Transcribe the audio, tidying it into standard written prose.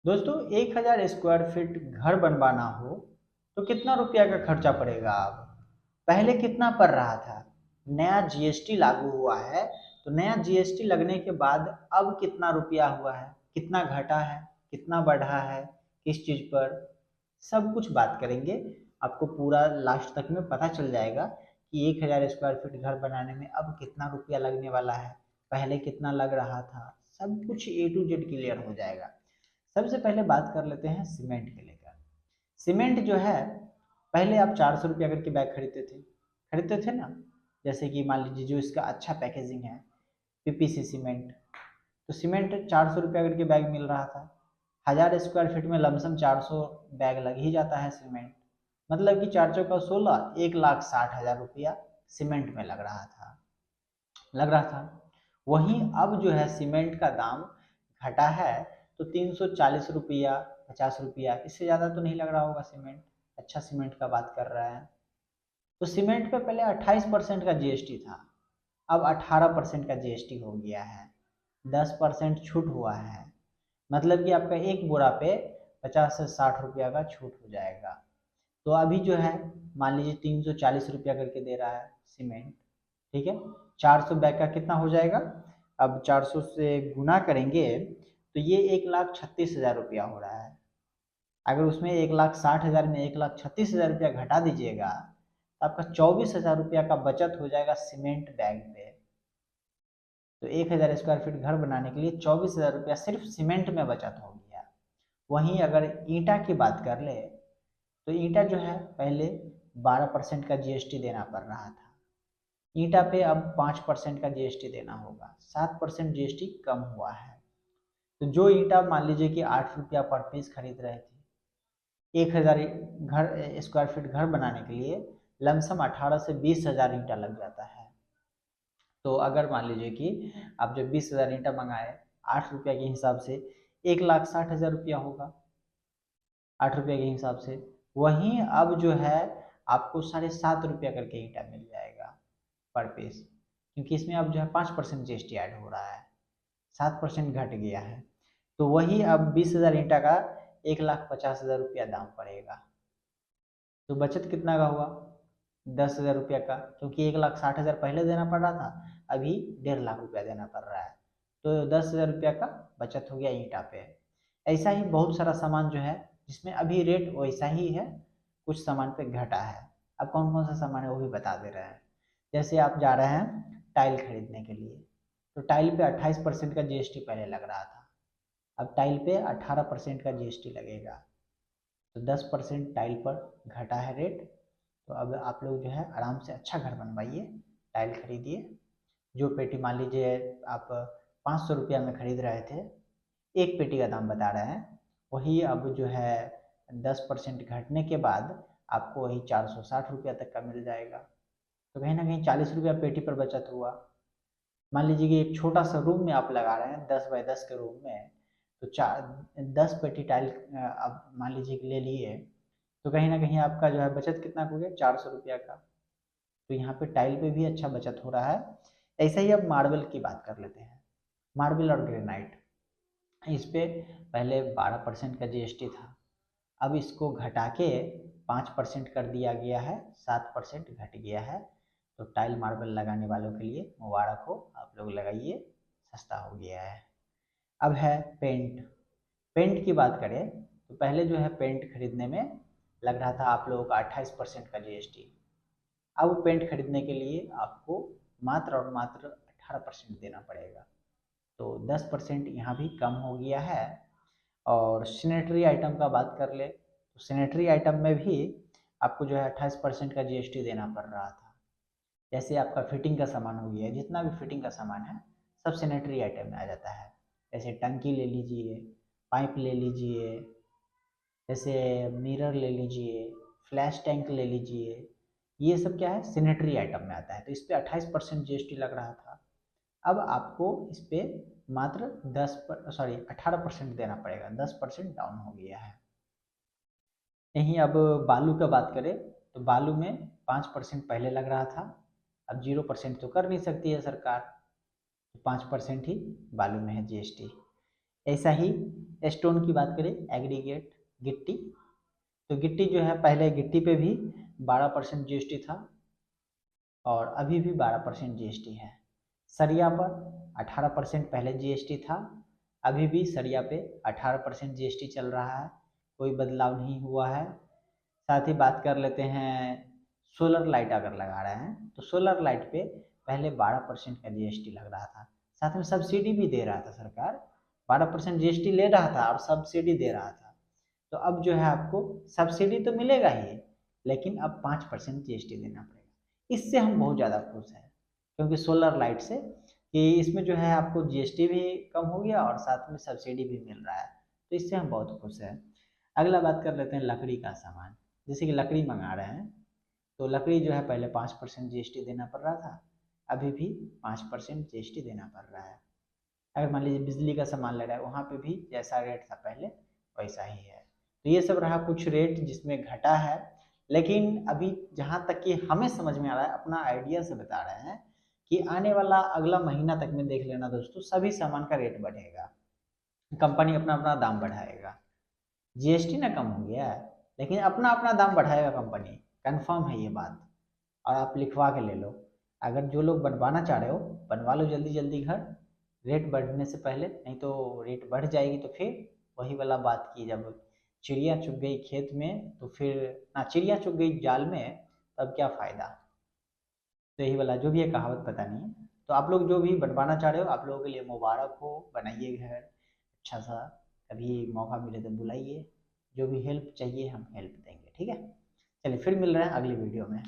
दोस्तों 1000 square feet घर बनवाना हो तो कितना रुपया का खर्चा पड़ेगा। अब पहले कितना पड़ रहा था। नया जीएसटी लागू हुआ है तो नया जीएसटी लगने के बाद अब कितना रुपया हुआ है, कितना घटा है, कितना बढ़ा है, किस चीज़ पर, सब कुछ बात करेंगे। आपको पूरा लास्ट तक में पता चल जाएगा कि 1000 स्क्वायर फीट घर बनाने में अब कितना रुपया लगने वाला है, पहले कितना लग रहा था। सब कुछ ए टू जेड क्लियर हो जाएगा। सबसे पहले बात कर लेते हैं सीमेंट के लेकर। सीमेंट जो है, पहले आप 400 रुपया करके बैग खरीदते थे ना। जैसे कि मान लीजिए जो इसका अच्छा पैकेजिंग है, पीपीसी सीमेंट, तो सीमेंट 400 रुपया करके बैग मिल रहा था। 1000 स्क्वायर फीट में लमसम 400 बैग लग ही जाता है सीमेंट। मतलब कि 4 चौका 16, 1,60,000 रुपया सीमेंट में लग रहा था। वहीं अब जो है सीमेंट का दाम घटा है तो 340 रुपया, 50 रुपया, इससे ज़्यादा तो नहीं लग रहा होगा सीमेंट। अच्छा सीमेंट का बात कर रहा है तो सीमेंट पे पहले 28% का जीएसटी था, अब 18% का जीएसटी हो गया है। 10% छूट हुआ है। मतलब कि आपका एक बोरा पे 50 से 60 रुपया का छूट हो जाएगा। तो अभी जो है मान लीजिए 340 रुपया करके दे रहा है सीमेंट। ठीक है, 400 बैग का कितना हो जाएगा। अब 400 से गुना करेंगे तो ये 1,36,000 रुपया हो रहा है। अगर उसमें 1,60,000 में 1,36,000 रुपया घटा दीजिएगा तो आपका 24,000 रुपया का बचत हो जाएगा सीमेंट बैग पे। तो 1000 स्क्वायर फीट घर बनाने के लिए 24,000 रुपया सिर्फ सीमेंट में बचत हो गया। वहीं अगर ईंटा की बात कर ले तो ईंटा जो है पहले 12% का जीएसटी देना पड़ रहा था। ईंटा पे अब 5% का जीएसटी देना होगा, 7% जीएसटी कम हुआ है। तो जो ईंटा मान लीजिए कि 8 रुपया पर पीस खरीद रहे थे, 1000 घर स्क्वायर फीट घर बनाने के लिए लमसम 18 से 20 हज़ार ईंटा लग जाता है। तो अगर मान लीजिए कि आप जब 20,000 ईंटा मंगाए 8 रुपया के हिसाब से, 1,60,000 रुपया होगा 8 रुपये के हिसाब से। वहीं अब जो है आपको 7.5 रुपया करके ईंटा मिल जाएगा पर पीस, क्योंकि इसमें अब जो है 5% जीएसटी ऐड हो रहा है, 7% घट गया है। तो वही अब 20,000 ईंटा का 1,50,000 रुपया दाम पड़ेगा। तो बचत कितना का हुआ, 10,000 रुपया का, क्योंकि 1,60,000 पहले देना पड़ रहा था, अभी 1,50,000 रुपया देना पड़ रहा है। तो 10,000 रुपया का बचत हो गया ईंटा पे। ऐसा ही बहुत सारा सामान जो है जिसमें अभी रेट वैसा ही है, कुछ सामान पे घटा है। अब कौन कौन सा सामान है वो भी बता दे रहे हैं। जैसे आप जा रहे हैं टाइल खरीदने के लिए, तो टाइल पे 28% का जीएसटी पहले लग रहा था, अब टाइल पे 18% का जीएसटी लगेगा। तो 10% टाइल पर घटा है रेट। तो अब आप लोग जो है आराम से अच्छा घर बनवाइए, टाइल खरीदिए। जो पेटी मान लीजिए आप 500 रुपया में खरीद रहे थे, एक पेटी का दाम बता रहे हैं, वही अब जो है 10% घटने के बाद आपको वही 460 रुपया तक का मिल जाएगा। तो कहीं ना कहीं 40 रुपया पेटी पर बचत हुआ। मान लीजिए कि एक छोटा सा रूम में आप लगा रहे हैं, 10 बाय 10 के रूम में, तो 10 पेटी टाइल आप मान लीजिए कि ले लिए, तो कहीं ना कहीं आपका जो है बचत कितना हो गया, 400 रुपया का। तो यहाँ पे टाइल पे भी अच्छा बचत हो रहा है। ऐसा ही अब मार्बल की बात कर लेते हैं। मार्बल और ग्रेनाइट, इस पे पहले 12% का जीएसटी था, अब इसको घटा के 5% कर दिया गया है, 7% घट गया है। तो टाइल मार्बल लगाने वालों के लिए मुबारक हो, आप लोग लगाइए, सस्ता हो गया है। अब है पेंट। पेंट की बात करें तो पहले जो है पेंट खरीदने में लग रहा था आप लोगों का 28% का जीएसटी। अब पेंट खरीदने के लिए आपको मात्र और मात्र 18% देना पड़ेगा। तो 10% यहाँ भी कम हो गया है। और सैनिटरी आइटम का बात कर ले तो सैनिटरी आइटम में भी आपको जो है 28% का जीएसटी देना पड़ रहा था। जैसे आपका फिटिंग का सामान हो गया, जितना भी फिटिंग का सामान है सब सैनिटरी आइटम में आ जाता है। जैसे टंकी ले लीजिए, पाइप ले लीजिए, जैसे मिरर ले लीजिए, फ्लैश टैंक ले लीजिए, ये सब क्या है, सैनिटरी आइटम में आता है। तो इस पर 28% जीएसटी लग रहा था, अब आपको इस पे मात्र 18% देना पड़ेगा, 10% डाउन हो गया है। यहीं अब बालू का बात करें तो बालू में 5% पहले लग रहा था, अब 0% तो कर नहीं सकती है सरकार, तो 5% ही बालू में है जीएसटी। ऐसा ही स्टोन की बात करें, एग्रीगेट गिट्टी, तो गिट्टी जो है पहले गिट्टी पे भी 12% जीएसटी था और अभी भी 12% जीएसटी है। सरिया पर 18% पहले जीएसटी था, अभी भी सरिया पे 18% जीएसटी चल रहा है, कोई बदलाव नहीं हुआ है। साथ ही बात कर लेते हैं सोलर लाइट अगर लगा रहे हैं तो सोलर लाइट पे पहले 12% का जीएसटी लग रहा था, साथ में सब्सिडी भी दे रहा था सरकार, 12% जीएसटी ले रहा था और सब्सिडी दे रहा था। तो अब जो है आपको सब्सिडी तो मिलेगा ही, लेकिन अब 5% जीएसटी देना पड़ेगा। इससे हम बहुत ज़्यादा खुश हैं, क्योंकि सोलर लाइट से कि इसमें जो है आपको जीएसटी भी कम हो गया और साथ में सब्सिडी भी मिल रहा है, तो इससे हम बहुत खुश हैं। अगला बात कर लेते हैं लकड़ी का सामान, जैसे कि लकड़ी मंगा रहे हैं तो लकड़ी जो है पहले 5% जीएसटी देना पड़ रहा था, अभी भी 5% जीएसटी देना पड़ रहा है। अगर मान लीजिए बिजली का सामान ले रहा है, वहाँ पे भी जैसा रेट था पहले वैसा ही है। तो ये सब रहा कुछ रेट जिसमें घटा है, लेकिन अभी जहाँ तक कि हमें समझ में आ रहा है, अपना आइडिया से बता रहे हैं कि आने वाला अगला महीना तक में देख लेना दोस्तों, सभी सामान का रेट बढ़ेगा, कंपनी अपना अपना दाम बढ़ाएगा। जीएसटी ना कम हो गया है, लेकिन अपना अपना दाम बढ़ाएगा कंपनी, कंफर्म है ये बात, और आप लिखवा के ले लो। अगर जो लोग बनवाना चाह रहे हो बनवा लो जल्दी जल्दी घर, रेट बढ़ने से पहले, नहीं तो रेट बढ़ जाएगी तो फिर वही वाला बात की, जब चिड़िया चुग गई खेत में तो फिर ना, चिड़िया चुग गई जाल में तब क्या फ़ायदा। तो यही वाला जो भी है कहावत पता नहीं है। तो आप लोग जो भी बनवाना चाह रहे हो, आप लोगों के लिए मुबारक हो, बनाइए घर अच्छा सा, कभी मौका मिले तो बुलाइए, जो भी हेल्प चाहिए हम हेल्प देंगे, ठीक है। चलिए फिर मिल रहे हैं अगली वीडियो में।